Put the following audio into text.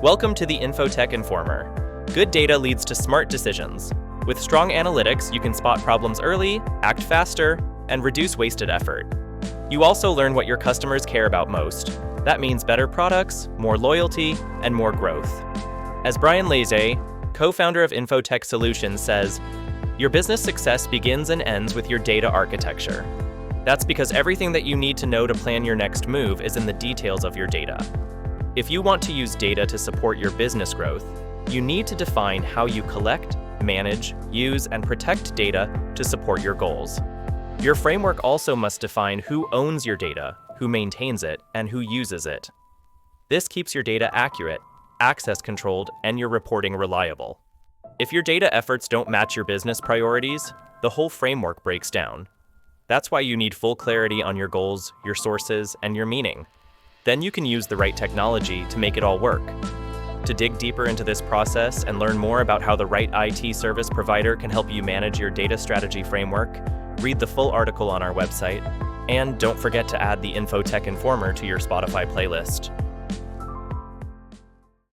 Welcome to the Infotech Informer. Good data leads to smart decisions. With strong analytics, you can spot problems early, act faster, and reduce wasted effort. You also learn what your customers care about most. That means better products, more loyalty, and more growth. As Brian Laze, co-founder of Infotech Solutions, says, your business success begins and ends with your data architecture. That's because everything that you need to know to plan your next move is in the details of your data. If you want to use data to support your business growth, you need to define how you collect, manage, use, and protect data to support your goals. Your framework also must define who owns your data, who maintains it, and who uses it. This keeps your data accurate, access controlled, and your reporting reliable. If your data efforts don't match your business priorities, the whole framework breaks down. That's why you need full clarity on your goals, your sources, and your meaning. Then you can use the right technology to make it all work. To dig deeper into this process and learn more about how the right IT service provider can help you manage your data strategy framework, read the full article on our website, and don't forget to add the Infotech Informer to your Spotify playlist.